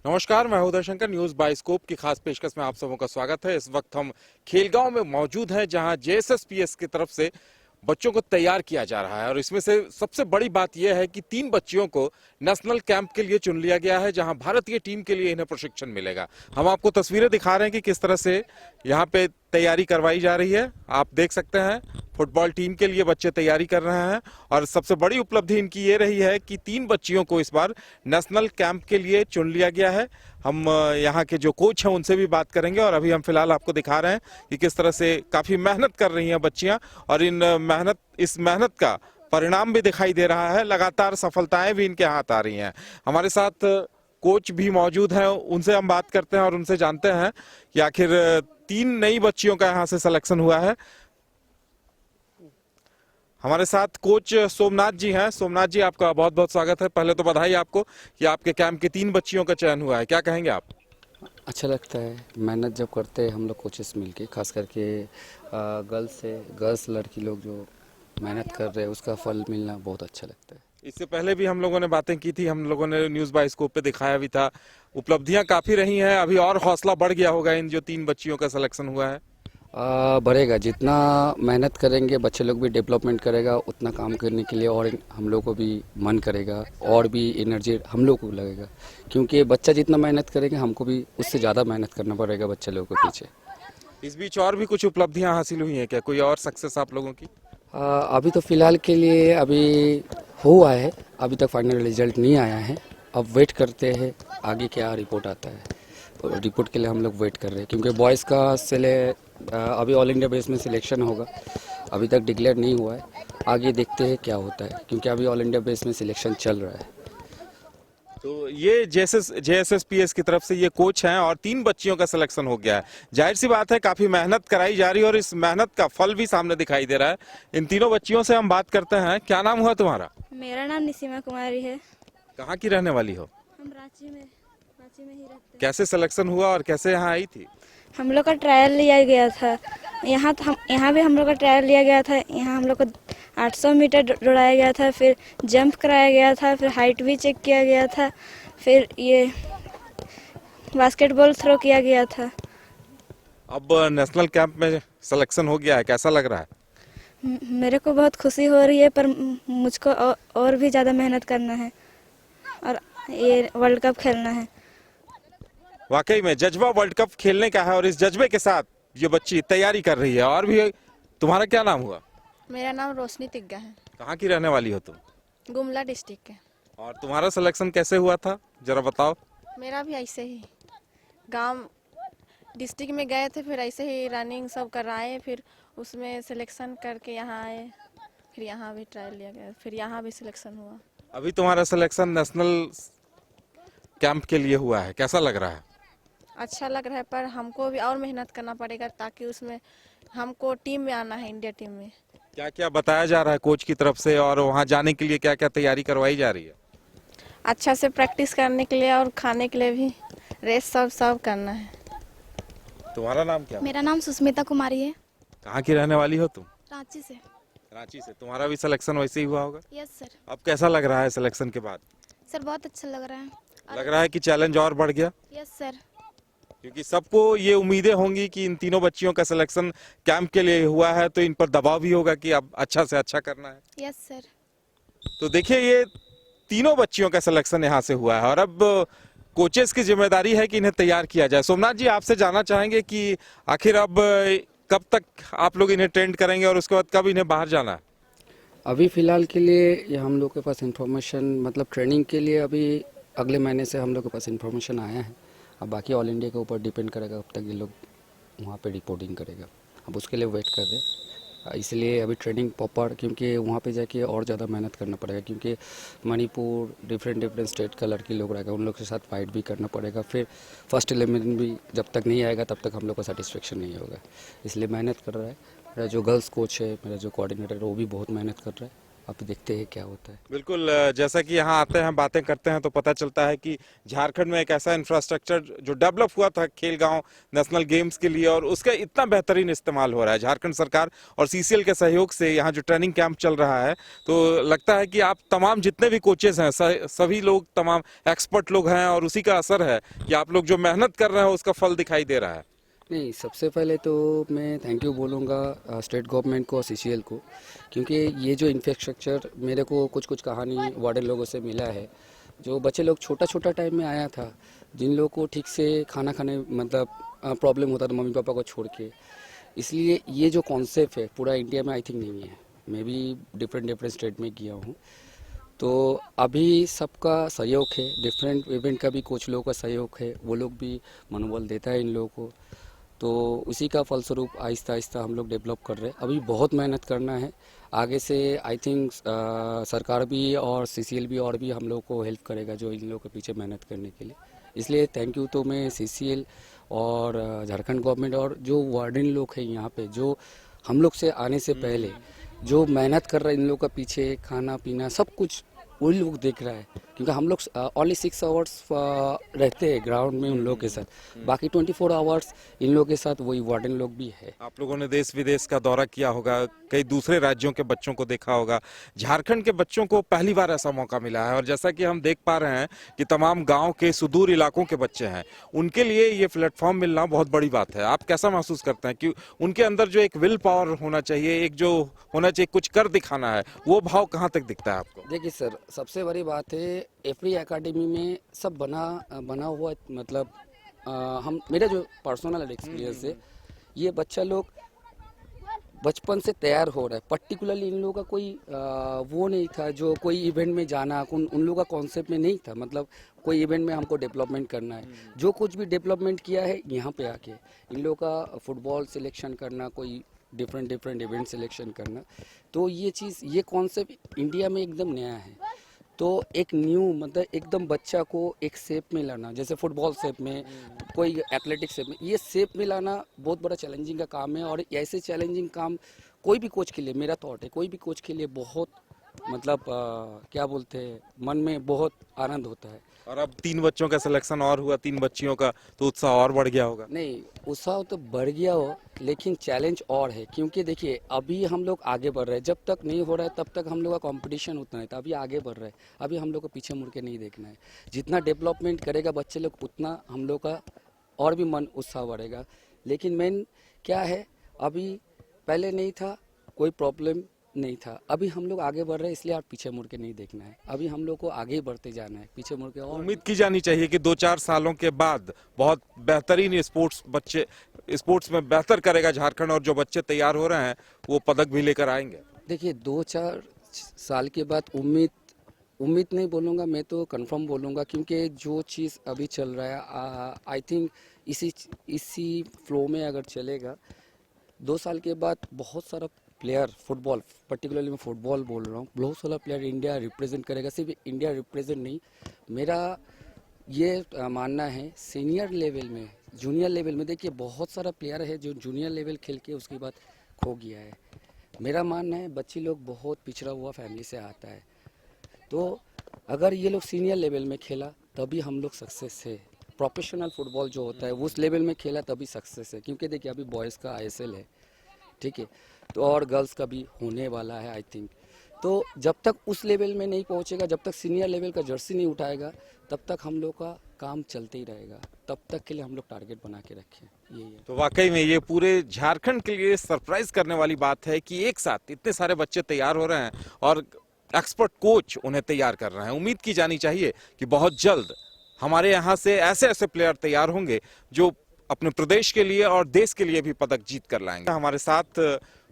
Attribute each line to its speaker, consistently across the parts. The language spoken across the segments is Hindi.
Speaker 1: नमस्कार, मैं हूं दर्शंकर। न्यूज बाइस्कोप की खास पेशकश में आप सबों का स्वागत है। इस वक्त हम खेलगांव में मौजूद हैं, जहां जेएसएसपीएस की तरफ से बच्चों को तैयार किया जा रहा है। और इसमें से सबसे बड़ी बात यह है कि 3 बच्चियों को नेशनल कैंप के लिए चुन लिया गया है, जहां भारतीय टीम के लिए इन्हें प्रशिक्षण मिलेगा। हम आपको तस्वीरें दिखा रहे हैं कि किस तरह से यहाँ पे तैयारी करवाई जा रही है। आप देख सकते हैं, फुटबॉल टीम के लिए बच्चे तैयारी कर रहे हैं। और सबसे बड़ी उपलब्धि इनकी ये रही है कि 3 बच्चियों को इस बार नेशनल कैंप के लिए चुन लिया गया है। हम यहाँ के जो कोच हैं उनसे भी बात करेंगे। और अभी हम फिलहाल आपको दिखा रहे हैं कि किस तरह से काफी मेहनत कर रही हैं बच्चियां, और इस मेहनत का परिणाम भी दिखाई दे रहा है। लगातार सफलताएं भी इनके हाथ आ रही हैं। हमारे साथ कोच भी मौजूद हैं, उनसे हम बात करते हैं और उनसे जानते हैं कि आखिर 3 नई बच्चियों का यहाँ से सिलेक्शन हुआ है। हमारे साथ कोच सोमनाथ जी हैं। सोमनाथ जी, आपका बहुत बहुत स्वागत है। पहले तो बधाई आपको कि आपके कैंप की 3 बच्चियों का चयन हुआ है। क्या कहेंगे आप?
Speaker 2: अच्छा लगता है मेहनत जब करते हैं हम लोग कोचेस मिलके, खास करके गर्ल्स लड़की लोग जो मेहनत कर रहे हैं उसका फल मिलना बहुत अच्छा लगता है।
Speaker 1: इससे पहले भी हम लोगों ने बातें की थी, हम लोगों ने न्यूज बाइस्कोप पे दिखाया भी था। उपलब्धियां काफी रही हैं। अभी और हौसला बढ़ गया होगा इन जो 3 बच्चियों का सिलेक्शन हुआ है।
Speaker 2: बढ़ेगा, जितना मेहनत करेंगे बच्चे लोग भी डेवलपमेंट करेगा, उतना काम करने के लिए और हम लोग को भी मन करेगा और भी एनर्जी हम लोग को लगेगा। क्योंकि बच्चा जितना मेहनत करेगा हमको भी उससे ज़्यादा मेहनत करना पड़ेगा बच्चे लोगों के पीछे।
Speaker 1: इस बीच और भी कुछ उपलब्धियां हासिल हुई हैं क्या? कोई और सक्सेस आप लोगों की?
Speaker 2: अभी तो फिलहाल के लिए अभी हुआ है, अभी तक फाइनल रिजल्ट नहीं आया है। अब वेट करते हैं आगे क्या रिपोर्ट आता है। तो रिपोर्ट के लिए हम लोग वेट कर रहे हैं, क्योंकि बॉयज़ का अभी ऑल इंडिया बेस में सिलेक्शन होगा, अभी तक डिक्लेयर नहीं हुआ है। आगे देखते हैं क्या होता है, क्योंकि अभी ऑल इंडिया बेस में सिलेक्शन चल रहा है।
Speaker 1: तो ये जेएसएसपीएस की तरफ से ये कोच हैं और 3 बच्चियों का सिलेक्शन हो गया है। जाहिर सी बात है, काफी मेहनत कराई जा रही है और इस मेहनत का फल भी सामने दिखाई दे रहा है। इन तीनों बच्चियों से हम बात करते हैं। क्या नाम हुआ तुम्हारा?
Speaker 3: मेरा नाम निसीमा कुमारी है।
Speaker 1: कहाँ की रहने वाली हो?
Speaker 3: हम रांची में ही रहते हैं।
Speaker 1: कैसे सिलेक्शन हुआ और कैसे यहाँ आई थी?
Speaker 3: हम लोग का ट्रायल लिया गया था। यहाँ भी हम लोग का ट्रायल लिया गया था। यहाँ हम लोग को 800 मीटर दौड़ाया गया था, फिर जंप कराया गया था, फिर हाइट भी चेक किया गया था, फिर ये बास्केटबॉल थ्रो किया गया था।
Speaker 1: अब नेशनल कैंप में सिलेक्शन हो गया है, कैसा लग रहा है?
Speaker 3: मेरे को बहुत खुशी हो रही है, पर मुझको और भी ज़्यादा मेहनत करना है और ये वर्ल्ड कप खेलना है।
Speaker 1: वाकई में जज्बा वर्ल्ड कप खेलने का है और इस जज्बे के साथ ये बच्ची तैयारी कर रही है। और भी, तुम्हारा क्या नाम हुआ?
Speaker 4: मेरा नाम रोशनी तिग्गा है।
Speaker 1: कहाँ की रहने वाली हो तुम?
Speaker 4: गुमला डिस्ट्रिक्ट है।
Speaker 1: और तुम्हारा सिलेक्शन कैसे हुआ था, जरा बताओ।
Speaker 4: मेरा भी ऐसे ही गांव डिस्ट्रिक्ट में गए थे, फिर ऐसे ही रनिंग सब कराए, फिर उसमें सिलेक्शन करके यहाँ आए, फिर यहाँ भी ट्रायल लिया गया, फिर यहाँ भी सिलेक्शन हुआ।
Speaker 1: अभी तुम्हारा सिलेक्शन नेशनल कैंप के लिए हुआ है, कैसा लग रहा है?
Speaker 4: अच्छा लग रहा है, पर हमको भी और मेहनत करना पड़ेगा, ताकि उसमें हमको टीम में आना है, इंडिया टीम में।
Speaker 1: क्या क्या बताया जा रहा है कोच की तरफ से, और वहाँ जाने के लिए क्या क्या तैयारी करवाई जा रही है?
Speaker 4: अच्छा से प्रैक्टिस करने के लिए और खाने के लिए भी रेस्ट सब करना है।
Speaker 1: तुम्हारा नाम क्या?
Speaker 5: मेरा नाम सुस्मिता कुमारी है।
Speaker 1: कहाँ की रहने वाली हो तुम?
Speaker 5: रांची से।
Speaker 1: रांची से। तुम्हारा भी सिलेक्शन वैसे ही हुआ होगा?
Speaker 5: Yes sir.
Speaker 1: अब कैसा लग रहा है सिलेक्शन के बाद?
Speaker 5: सर बहुत अच्छा लग रहा है।
Speaker 1: लग रहा है कि चैलेंज और बढ़ गया?
Speaker 5: Yes sir.
Speaker 1: क्योंकि सबको ये उम्मीदें होंगी कि इन तीनों बच्चियों का सिलेक्शन कैंप के लिए हुआ है, तो इन पर दबाव भी होगा कि अब अच्छा से अच्छा करना है।
Speaker 5: Yes sir.
Speaker 1: तो देखिए, ये तीनों बच्चियों का सिलेक्शन यहाँ से हुआ है और अब कोचेस की जिम्मेदारी है कि इन्हें तैयार किया जाए। सोमनाथ जी, आपसे जानना चाहेंगे कि आखिर अब कब तक आप लोग इन्हें ट्रेंड करेंगे और उसके बाद कब इन्हें बाहर जाना है?
Speaker 2: अभी फ़िलहाल के लिए ये हम लोग के पास इंफॉर्मेशन, मतलब ट्रेनिंग के लिए अभी अगले महीने से हम लोग के पास इंफॉर्मेशन आया है। अब बाकी ऑल इंडिया के ऊपर डिपेंड करेगा, कब तक ये लोग वहाँ पे रिपोर्टिंग करेगा। अब उसके लिए वेट कर रहे हैं, इसलिए अभी ट्रेनिंग प्रॉपर, क्योंकि वहाँ पे जाके और ज़्यादा मेहनत करना पड़ेगा, क्योंकि मणिपुर डिफरेंट स्टेट का लड़की लोग रहेगा, उन लोग के साथ फाइट भी करना पड़ेगा। फिर फर्स्ट 11 भी जब तक नहीं आएगा तब तक हम लोग को सेटिस्फेक्शन नहीं होगा, इसलिए मेहनत कर रहा है। मेरा जो गर्ल्स कोच है, मेरा जो कोऑर्डिनेटर है, वो भी बहुत मेहनत कर रहा है। अब देखते हैं क्या होता है।
Speaker 1: बिल्कुल, जैसा कि यहाँ आते हैं बातें करते हैं तो पता चलता है कि झारखंड में एक ऐसा इंफ्रास्ट्रक्चर जो डेवलप हुआ था खेलगांव नेशनल गेम्स के लिए, और उसका इतना बेहतरीन इस्तेमाल हो रहा है झारखंड सरकार और सीसीएल के सहयोग से। यहाँ जो ट्रेनिंग कैंप चल रहा है तो लगता है कि आप तमाम जितने भी कोचेज हैं सभी लोग तमाम एक्सपर्ट लोग हैं, और उसी का असर है कि आप लोग जो मेहनत कर रहे हैं उसका फल दिखाई दे रहा है।
Speaker 2: नहीं, सबसे पहले तो मैं थैंक यू बोलूँगा स्टेट गवर्नमेंट को और सीसीएल को, क्योंकि ये जो इंफ्रास्ट्रक्चर मेरे को कुछ कुछ कहानी वार्डन लोगों से मिला है। जो बच्चे लोग छोटा छोटा टाइम में आया था, जिन लोगों को ठीक से खाना खाने मतलब प्रॉब्लम होता था मम्मी पापा को छोड़ के, इसलिए ये जो कॉन्सेप्ट है पूरा इंडिया में आई थिंक नहीं है। मैं भी डिफरेंट स्टेट में गया हूँ, तो अभी सबका सहयोग है, डिफरेंट इवेंट का भी कोच लोगों का सहयोग है, वो लोग भी मनोबल देता है इन लोगों को। तो उसी का फलस्वरूप आहिस्ता आहिस्ता हम लोग डेवलप कर रहे हैं। अभी बहुत मेहनत करना है आगे से। आई थिंक सरकार भी और सीसीएल भी और भी हम लोग को हेल्प करेगा जो इन लोगों के पीछे मेहनत करने के लिए। इसलिए थैंक यू तो मैं सीसीएल और झारखंड गवर्नमेंट और जो वार्डन लोग हैं यहाँ पे, जो हम लोग से आने से पहले जो मेहनत कर रहे हैं इन लोगों का पीछे, खाना पीना सब कुछ वही लोग देख रहा है। क्योंकि हम लोग ओनली 6 आवर्स रहते हैं ग्राउंड में उन लोगों के साथ, बाकी 24 आवर्स इन लोगों के साथ वही वार्डन लोग भी है।
Speaker 1: आप लोगों ने देश विदेश का दौरा किया होगा, कई दूसरे राज्यों के बच्चों को देखा होगा, झारखंड के बच्चों को पहली बार ऐसा मौका मिला है। और जैसा कि हम देख पा रहे हैं कि तमाम गांव के सुदूर इलाकों के बच्चे हैं, उनके लिए ये प्लेटफॉर्म मिलना बहुत बड़ी बात है। आप कैसा महसूस करते हैं कि उनके अंदर जो एक विल पावर होना चाहिए, एक जो होना चाहिए कुछ कर दिखाना है, वो भाव कहाँ तक दिखता है आपको?
Speaker 2: देखिए सर, सबसे बड़ी बात है एवरी एकेडमी में सब बना हुआ, मतलब हम मेरा जो पर्सनल एक्सपीरियंस है, ये बच्चा लोग बचपन से तैयार हो रहा है। पर्टिकुलरली इन लोगों का कोई वो नहीं था जो कोई इवेंट में जाना, उन लोगों का कॉन्सेप्ट में नहीं था। मतलब कोई इवेंट में हमको डेवलपमेंट करना है, जो कुछ भी डेवलपमेंट किया है यहाँ पे आके इन लोगों का फुटबॉल सिलेक्शन करना, कोई डिफरेंट इवेंट सिलेक्शन करना, तो ये चीज़, ये कॉन्सेप्ट इंडिया में एकदम नया है। तो एक न्यू मतलब एकदम बच्चा को एक शेप में लाना, जैसे फुटबॉल शेप में, कोई एथलेटिक शेप में, ये शेप में लाना बहुत बड़ा चैलेंजिंग का काम है। और ऐसे चैलेंजिंग काम कोई भी कोच के लिए, मेरा थॉट है, कोई भी कोच के लिए बहुत मतलब क्या बोलते हैं, मन में बहुत आनंद होता है।
Speaker 1: और अब 3 बच्चों का सिलेक्शन और हुआ, 3 बच्चियों का, तो उत्साह और बढ़ गया होगा।
Speaker 2: नहीं, उत्साह तो बढ़ गया हो, लेकिन चैलेंज और है। क्योंकि देखिए अभी हम लोग आगे बढ़ रहे हैं, जब तक नहीं हो रहा है तब तक हम लोग का कंपटीशन उतना है, तो अभी आगे बढ़ रहे हैं। अभी हम लोग को पीछे मुड़ के नहीं देखना है। जितना डेवलपमेंट करेगा बच्चे लोग, उतना हम लोग का और भी मन उत्साह बढ़ेगा। लेकिन मेन क्या है, अभी पहले नहीं था, कोई प्रॉब्लम नहीं था, अभी हम लोग आगे बढ़ रहे हैं, इसलिए आप पीछे मुड़ के नहीं देखना है। अभी हम लोग को आगे बढ़ते जाना है, पीछे मुड़ के और
Speaker 1: उम्मीद की जानी चाहिए कि 2-4 सालों के बाद बहुत बेहतरीन स्पोर्ट्स में बेहतर करेगा झारखंड, और जो बच्चे तैयार हो रहे हैं वो पदक भी लेकर आएंगे।
Speaker 2: देखिए 2-4 साल के बाद उम्मीद नहीं बोलूँगा, मैं तो कंफर्म बोलूँगा। क्योंकि जो चीज़ अभी चल रहा है, आई थिंक इसी फ्लो में अगर चलेगा, 2 साल के बाद बहुत सारा प्लेयर फुटबॉल, पर्टिकुलरली मैं फुटबॉल बोल रहा हूँ, बहुत सारा प्लेयर इंडिया रिप्रेजेंट करेगा। सिर्फ इंडिया रिप्रेजेंट नहीं, मेरा ये मानना है सीनियर लेवल में, जूनियर लेवल में, देखिए बहुत सारा प्लेयर है जो जूनियर लेवल खेल के उसके बाद खो गया है। मेरा मानना है बच्चे लोग बहुत पिछड़ा हुआ फैमिली से आता है, तो अगर ये लोग सीनियर लेवल में खेला तभी हम लोग सक्सेस है। प्रोफेशनल फुटबॉल जो होता है उस लेवल में खेला तभी सक्सेस है। क्योंकि देखिए अभी बॉयज़ का आईएसएल है, ठीक है, तो और गर्ल्स का भी होने वाला है आई थिंक। तो जब तक उस लेवल में नहीं पहुंचेगा, जब तक सीनियर लेवल का जर्सी नहीं उठाएगा, तब तक हम लोग का काम चलते ही रहेगा। तब तक के लिए हम लोग टारगेट बना के रखें, यही है।
Speaker 1: तो वाकई में ये पूरे झारखंड के लिए सरप्राइज करने वाली बात है कि एक साथ इतने सारे बच्चे तैयार हो रहे हैं और एक्सपर्ट कोच उन्हें तैयार कर रहे हैं। उम्मीद की जानी चाहिए कि बहुत जल्द हमारे यहाँ से ऐसे ऐसे प्लेयर तैयार होंगे जो अपने प्रदेश के लिए और देश के लिए भी पदक जीत कर लाएंगे। हमारे साथ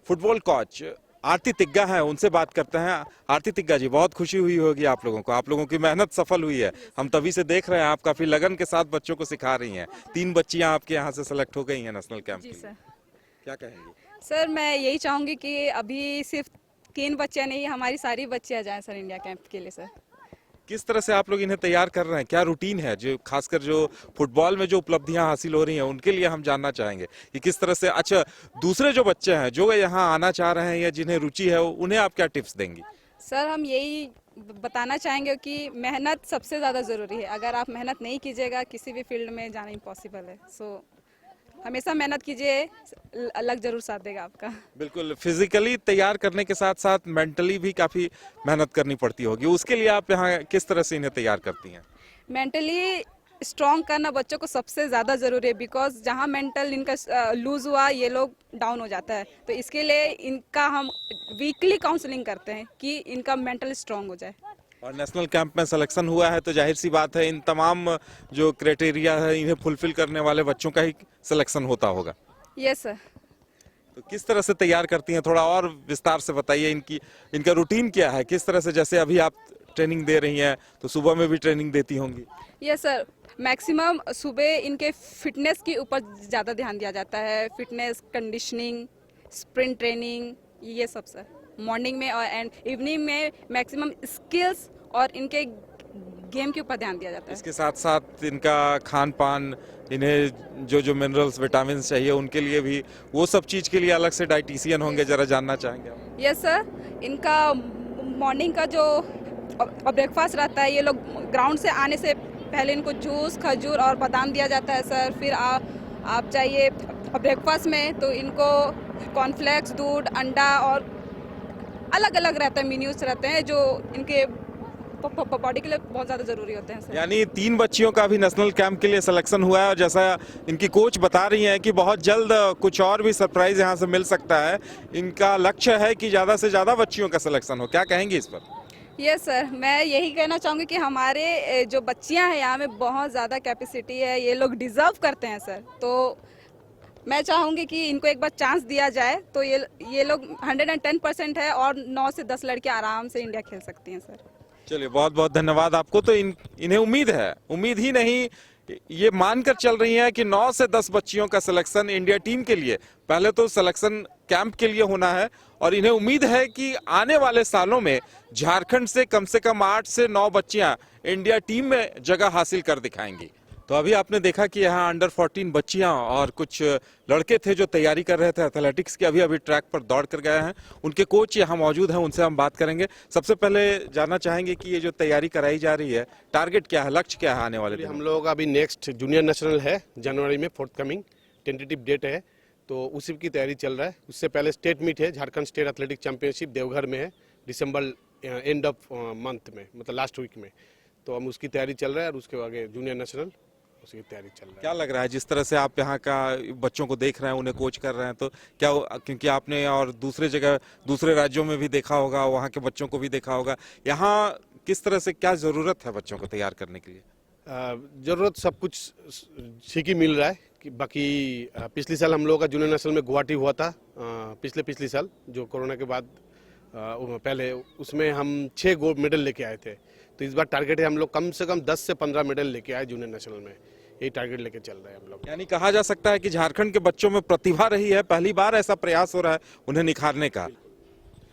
Speaker 1: फुटबॉल कोच आरती तिग्गा है, उनसे बात करते हैं। आरती तिग्गा जी, बहुत खुशी हुई होगी आप लोगों को, आप लोगों की मेहनत सफल हुई है। हम तभी से देख रहे हैं आप काफी लगन के साथ बच्चों को सिखा रही हैं। 3 बच्चियां आपके यहाँ से सेलेक्ट हो गई हैं नेशनल कैंप के
Speaker 6: जी
Speaker 1: लिए।
Speaker 6: सर।
Speaker 1: क्या कहेंगे?
Speaker 6: सर मैं यही चाहूँगी कि अभी सिर्फ 3 बच्चे नहीं, हमारी सारी बच्चियाँ जाएं सर इंडिया कैंप के लिए। सर
Speaker 1: किस तरह से आप लोग इन्हें तैयार कर रहे हैं, क्या रूटीन है, जो खासकर जो फुटबॉल में जो उपलब्धियां हासिल हो रही हैं उनके लिए हम जानना चाहेंगे कि किस तरह से। अच्छा, दूसरे जो बच्चे हैं जो यहाँ आना चाह रहे हैं या जिन्हें रुचि है, उन्हें आप क्या टिप्स देंगी?
Speaker 6: सर हम यही बताना चाहेंगे कि मेहनत सबसे ज़्यादा ज़रूरी है। अगर आप मेहनत नहीं कीजिएगा किसी भी फील्ड में जाना इम्पॉसिबल है। सो हमेशा मेहनत कीजिए, लक जरूर साथ देगा आपका।
Speaker 1: बिल्कुल, फिजिकली तैयार करने के साथ साथ मेंटली भी काफी मेहनत करनी पड़ती होगी। उसके लिए आप यहाँ किस तरह से इन्हें तैयार करती हैं?
Speaker 6: मेंटली स्ट्रॉन्ग करना बच्चों को सबसे ज़्यादा ज़रूरी है, बिकॉज जहाँ मेंटल इनका लूज हुआ ये लोग डाउन हो जाता है। तो इसके लिए इनका हम वीकली काउंसलिंग करते हैं कि इनका मेंटल स्ट्रॉन्ग हो जाए।
Speaker 1: और नेशनल कैंप में सिलेक्शन हुआ है तो जाहिर सी बात है इन तमाम जो क्राइटेरिया है इन्हें फुलफिल करने वाले बच्चों का ही सिलेक्शन होता होगा।
Speaker 6: Yes sir.
Speaker 1: तो किस तरह से तैयार करती हैं, थोड़ा और विस्तार से बताइए। इनका रूटीन क्या है, किस तरह से, जैसे अभी आप ट्रेनिंग दे रही हैं तो सुबह में भी ट्रेनिंग देती होंगी?
Speaker 6: यस सर, मैक्सिमम सुबह इनके फिटनेस के ऊपर ज़्यादा ध्यान दिया जाता है। फिटनेस, कंडीशनिंग, स्प्रिंट ट्रेनिंग, ये सब सर मॉर्निंग में, और एंड इवनिंग में मैक्सिमम स्किल्स और इनके गेम के ऊपर ध्यान दिया जाता है।
Speaker 1: इसके साथ साथ इनका खान पान, इन्हें जो मिनरल्स विटामिन चाहिए उनके लिए भी, वो सब चीज़ के लिए अलग से डाइटिशियन होंगे, जरा जानना चाहेंगे आप?
Speaker 6: यस सर, इनका मॉर्निंग का जो ब्रेकफास्ट रहता है, ये लोग ग्राउंड से आने से पहले इनको जूस, खजूर और बादाम दिया जाता है सर। फिर आप चाहिए ब्रेकफास्ट में तो इनको कॉर्नफ्लेक्स, दूध, अंडा और अलग अलग रहता है, मेन्यूज रहते हैं जो इनके बॉडी के लिए बहुत ज़्यादा ज़रूरी होते हैं सर।
Speaker 1: यानी 3 बच्चियों का भी नेशनल कैंप के लिए सिलेक्शन हुआ है और जैसा इनकी कोच बता रही हैं कि बहुत जल्द कुछ और भी सरप्राइज यहाँ से मिल सकता है। इनका लक्ष्य है कि ज़्यादा से ज़्यादा बच्चियों का सिलेक्शन हो। क्या कहेंगे इस पर?
Speaker 6: यस सर, मैं यही कहना चाहूँगी कि हमारे जो बच्चियाँ हैं यहाँ में बहुत ज़्यादा कैपेसिटी है, ये लोग डिज़र्व करते हैं सर। तो मैं चाहूँगी कि इनको एक बार चांस दिया जाए तो ये लोग 110% है और 9 से 10 लड़कियाँ आराम से इंडिया खेल सकती हैं सर।
Speaker 1: चलिए, बहुत बहुत धन्यवाद आपको। तो इन्हें उम्मीद है, उम्मीद ही नहीं, ये मानकर चल रही हैं कि 9 से 10 बच्चियों का सिलेक्शन इंडिया टीम के लिए पहले तो सिलेक्शन कैंप के लिए होना है और इन्हें उम्मीद है कि आने वाले सालों में झारखंड से कम 8 से 9 बच्चियां इंडिया टीम में जगह हासिल कर दिखाएंगी। तो अभी आपने देखा कि यहाँ अंडर 14 बच्चियां और कुछ लड़के थे जो तैयारी कर रहे थे एथलेटिक्स की, अभी ट्रैक पर दौड़ कर गए हैं। उनके कोच यहाँ मौजूद हैं, उनसे हम बात करेंगे। सबसे पहले जानना चाहेंगे कि ये जो तैयारी कराई जा रही है, टारगेट क्या है, लक्ष्य क्या है आने वाले दिनों
Speaker 7: हम
Speaker 1: में?
Speaker 7: लोगों का अभी नेक्स्ट जूनियर नेशनल है जनवरी में, फोर्थकमिंग टेंटेटिव डेट है, तो उसी की तैयारी चल रहा है। उससे पहले स्टेट मीट है, Jharkhand state athletic championship Deoghar में है, दिसंबर एंड ऑफ मंथ में, मतलब लास्ट वीक में। तो हम उसकी तैयारी चल रहा है और उसके आगे जूनियर नेशनल, उसकी तैयारी चल रहा है।
Speaker 1: क्या लग रहा है जिस तरह से आप यहाँ का बच्चों को देख रहे हैं, उन्हें कोच कर रहे हैं, तो क्या, क्योंकि आपने और दूसरे जगह दूसरे राज्यों में भी देखा होगा, वहाँ के बच्चों को भी देखा होगा, यहाँ किस तरह से क्या जरूरत है बच्चों को तैयार करने के लिए?
Speaker 7: जरूरत सब कुछ ठीक ही मिल रहा है कि बाकी पिछले साल हम लोगों का जूनियर नेशनल में गुवाहाटी हुआ था, पिछले साल जो कोरोना के बाद पहले, उसमें हम 6 गोल्ड मेडल लेके आए थे। तो इस बार टारगेट है हम लोग कम से कम 10 से 15 मेडल लेके आए जूनियर नेशनल में, यही टारगेट लेके चल रहे हैं हम लोग।
Speaker 1: यानी कहा जा सकता है कि झारखंड के बच्चों में प्रतिभा रही है, पहली बार ऐसा प्रयास हो रहा है उन्हें निखारने का।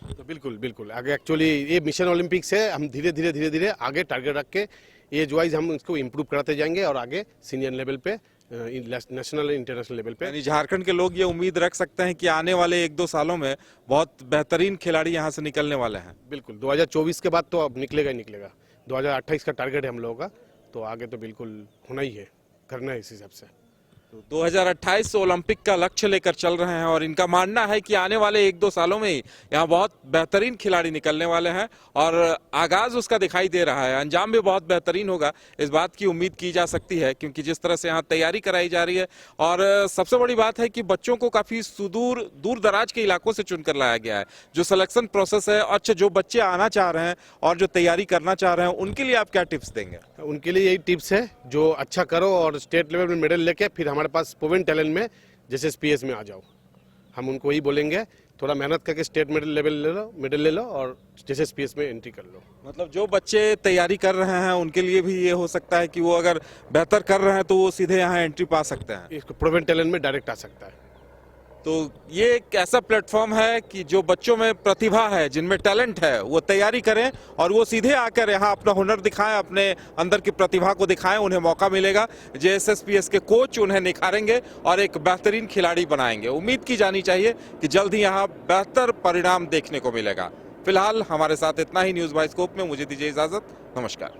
Speaker 7: तो बिल्कुल आगे एक्चुअली ये मिशन ओलंपिक्स है, हम धीरे धीरे आगे टारगेट रख के एज वाइज हम इसको इम्प्रूव कराते जाएंगे और आगे सीनियर लेवल पे, नेशनल इंटरनेशनल लेवल पे।
Speaker 1: यानी झारखंड के लोग ये उम्मीद रख सकते हैं कि आने वाले 1-2 सालों में बहुत बेहतरीन खिलाड़ी यहाँ से निकलने वाले हैं।
Speaker 7: बिल्कुल 2024 के बाद तो अब निकलेगा ही निकलेगा। 2028 का टारगेट है हम लोगों का, तो आगे तो बिल्कुल होना ही है, करना है इस हिसाब से।
Speaker 1: 2028 ओलंपिक का लक्ष्य लेकर चल रहे हैं और इनका मानना है कि आने वाले 1-2 सालों में ही यहाँ बहुत बेहतरीन खिलाड़ी निकलने वाले हैं और आगाज उसका दिखाई दे रहा है। अंजाम भी बहुत बेहतरीन होगा, इस बात की उम्मीद की जा सकती है, क्योंकि जिस तरह से यहाँ तैयारी कराई जा रही है। और सबसे बड़ी बात है कि बच्चों को काफी दूर दराज के इलाकों से चुनकर लाया गया है। जो सिलेक्शन प्रोसेस है, अच्छा, जो बच्चे आना चाह रहे हैं और जो तैयारी करना चाह रहे हैं, उनके लिए आप क्या टिप्स देंगे?
Speaker 7: उनके लिए यही टिप्स है, जो अच्छा करो और स्टेट लेवल में मेडल लेके फिर हमारे पास प्रूवन टैलेंट में जैसे SPS में आ जाओ। हम उनको यही बोलेंगे, थोड़ा मेहनत करके स्टेट मेडल ले लो और जैसे SPS में एंट्री कर लो।
Speaker 1: मतलब जो बच्चे तैयारी कर रहे हैं उनके लिए भी ये हो सकता है कि वो अगर बेहतर कर रहे हैं तो वो सीधे यहाँ एंट्री पा सकते हैं।
Speaker 7: इसको प्रूवन टैलेंट में डायरेक्ट आ सकता है।
Speaker 1: तो ये एक ऐसा प्लेटफॉर्म है कि जो बच्चों में प्रतिभा है, जिनमें टैलेंट है, वो तैयारी करें और वो सीधे आकर यहाँ अपना हुनर दिखाएं, अपने अंदर की प्रतिभा को दिखाएं, उन्हें मौका मिलेगा। JSSPS के कोच उन्हें निखारेंगे और एक बेहतरीन खिलाड़ी बनाएंगे। उम्मीद की जानी चाहिए कि जल्द ही यहाँ बेहतर परिणाम देखने को मिलेगा। फिलहाल हमारे साथ इतना ही न्यूज बाइस्कोप में। मुझे दीजिए इजाजत, नमस्कार।